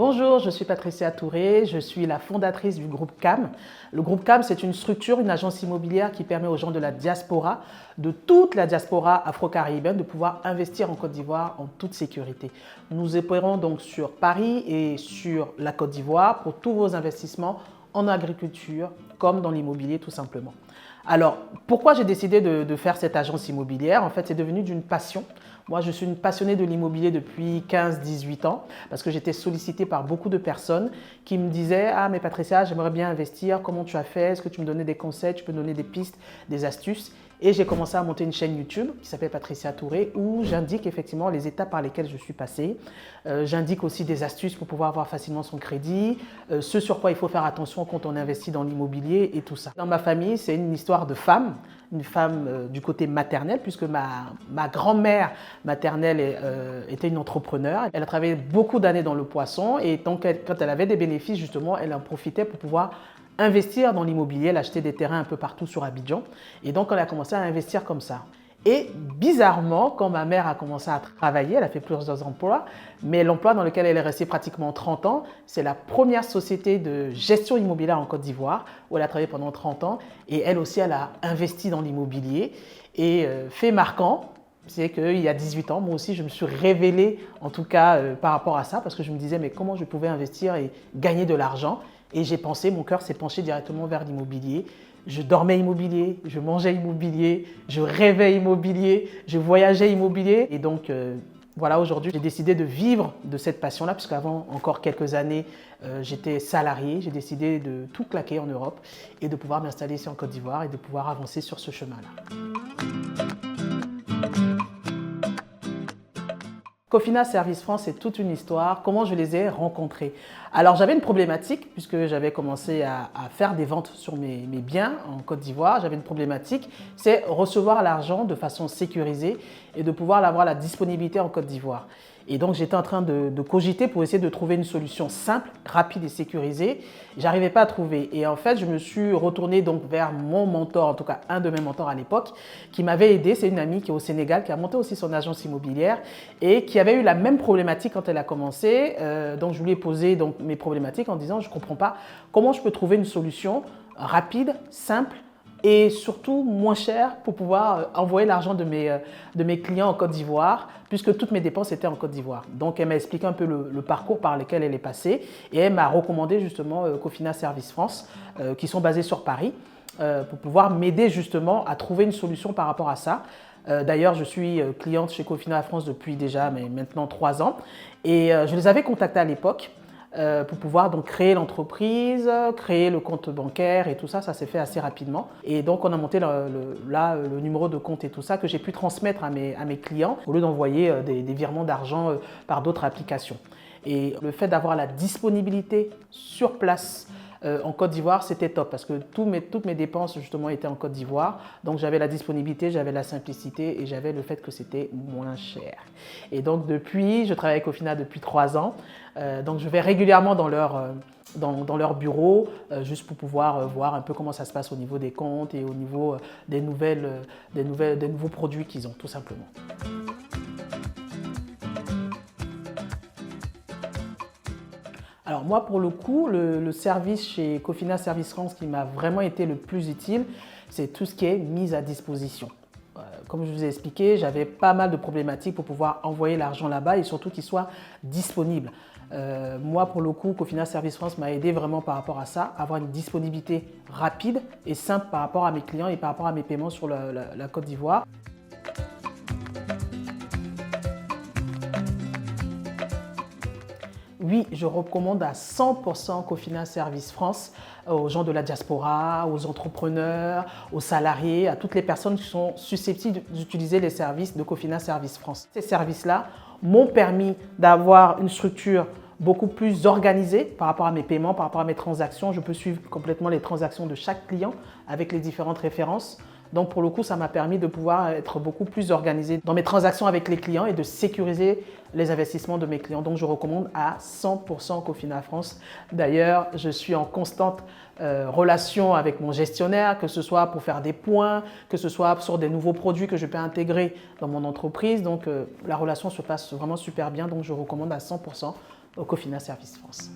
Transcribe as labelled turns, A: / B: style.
A: Bonjour, je suis Patricia Touré, je suis la fondatrice du groupe CAM. Le groupe CAM, c'est une structure, une agence immobilière qui permet aux gens de la diaspora, de toute la diaspora afro-caribéenne, de pouvoir investir en Côte d'Ivoire en toute sécurité. Nous opérons donc sur Paris et sur la Côte d'Ivoire pour tous vos investissements en agriculture comme dans l'immobilier tout simplement. Alors, pourquoi j'ai décidé de faire cette agence immobilière? En fait, c'est devenu d'une passion. Moi, je suis une passionnée de l'immobilier depuis 15-18 ans parce que j'étais sollicitée par beaucoup de personnes qui me disaient « Ah, mais Patricia, j'aimerais bien investir. Comment tu as fait? Est-ce que tu me donnais des conseils? Tu peux me donner des pistes, des astuces ?» Et j'ai commencé à monter une chaîne YouTube qui s'appelle Patricia Touré où j'indique effectivement les étapes par lesquelles je suis passée. J'indique aussi des astuces pour pouvoir avoir facilement son crédit, ce sur quoi il faut faire attention quand on investit dans l'immobilier et tout ça. Dans ma famille, c'est une histoire de femme, une femme du côté maternel puisque ma grand-mère maternelle était une entrepreneure. Elle a travaillé beaucoup d'années dans le poisson et donc quand elle avait des bénéfices, justement, elle en profitait pour pouvoir investir dans l'immobilier, elle achetait des terrains un peu partout sur Abidjan. Et donc, elle a commencé à investir comme ça. Et bizarrement, quand ma mère a commencé à travailler, elle a fait plusieurs emplois, mais l'emploi dans lequel elle est restée pratiquement 30 ans, c'est la première société de gestion immobilière en Côte d'Ivoire, où elle a travaillé pendant 30 ans. Et elle aussi, elle a investi dans l'immobilier. Et fait marquant, c'est qu'il y a 18 ans, moi aussi, je me suis révélée, en tout cas par rapport à ça, parce que je me disais, mais comment je pouvais investir et gagner de l'argent? Et j'ai pensé, mon cœur s'est penché directement vers l'immobilier. Je dormais immobilier, je mangeais immobilier, je rêvais immobilier, je voyageais immobilier. Et donc, voilà, aujourd'hui, j'ai décidé de vivre de cette passion-là, puisqu'avant encore quelques années, j'étais salarié. J'ai décidé de tout claquer en Europe et de pouvoir m'installer ici en Côte d'Ivoire et de pouvoir avancer sur ce chemin-là. Cofina Service France, c'est toute une histoire. Comment je les ai rencontrés? Alors, j'avais une problématique puisque j'avais commencé à faire des ventes sur mes biens en Côte d'Ivoire. J'avais une problématique, c'est recevoir l'argent de façon sécurisée et de pouvoir avoir la disponibilité en Côte d'Ivoire. Et donc, j'étais en train de cogiter pour essayer de trouver une solution simple, rapide et sécurisée. J'arrivais pas à trouver. Et en fait, je me suis retournée donc vers mon mentor, en tout cas un de mes mentors à l'époque, qui m'avait aidé. C'est une amie qui est au Sénégal, qui a monté aussi son agence immobilière et qui avait eu la même problématique quand elle a commencé. Donc, je lui ai posé donc, mes problématiques en disant, je ne comprends pas comment je peux trouver une solution rapide, simple, et surtout moins cher pour pouvoir envoyer l'argent de mes clients en Côte d'Ivoire, puisque toutes mes dépenses étaient en Côte d'Ivoire. Donc, elle m'a expliqué un peu le parcours par lequel elle est passée et elle m'a recommandé justement Cofina Service France, qui sont basés sur Paris, pour pouvoir m'aider justement à trouver une solution par rapport à ça. D'ailleurs, je suis cliente chez Cofina France depuis déjà maintenant 3 ans et je les avais contactés à l'époque pour pouvoir donc créer l'entreprise, créer le compte bancaire et tout ça, ça s'est fait assez rapidement. Et donc on a monté le numéro de compte et tout ça que j'ai pu transmettre à mes clients au lieu d'envoyer des virements d'argent par d'autres applications. Et le fait d'avoir la disponibilité sur place en Côte d'Ivoire, c'était top parce que toutes mes dépenses justement étaient en Côte d'Ivoire. Donc j'avais la disponibilité, j'avais la simplicité et j'avais le fait que c'était moins cher. Et donc depuis, je travaille avec Cofina depuis 3 ans. Donc je vais régulièrement dans leur bureau juste pour pouvoir voir un peu comment ça se passe au niveau des comptes et au niveau des nouveaux produits qu'ils ont tout simplement. Alors moi, pour le coup, le service chez Cofina Service France qui m'a vraiment été le plus utile, c'est tout ce qui est mise à disposition. Comme je vous ai expliqué, j'avais pas mal de problématiques pour pouvoir envoyer l'argent là-bas et surtout qu'il soit disponible. Moi, pour le coup, Cofina Service France m'a aidé vraiment par rapport à ça, avoir une disponibilité rapide et simple par rapport à mes clients et par rapport à mes paiements sur la Côte d'Ivoire. Oui, je recommande à 100% Cofina Service France aux gens de la diaspora, aux entrepreneurs, aux salariés, à toutes les personnes qui sont susceptibles d'utiliser les services de Cofina Service France. Ces services-là m'ont permis d'avoir une structure beaucoup plus organisée par rapport à mes paiements, par rapport à mes transactions. Je peux suivre complètement les transactions de chaque client avec les différentes références. Donc pour le coup, ça m'a permis de pouvoir être beaucoup plus organisé dans mes transactions avec les clients et de sécuriser les investissements de mes clients. Donc je recommande à 100% Cofina France. D'ailleurs, je suis en constante relation avec mon gestionnaire, que ce soit pour faire des points, que ce soit sur des nouveaux produits que je peux intégrer dans mon entreprise. Donc la relation se passe vraiment super bien. Donc je recommande à 100% au Cofina Service France.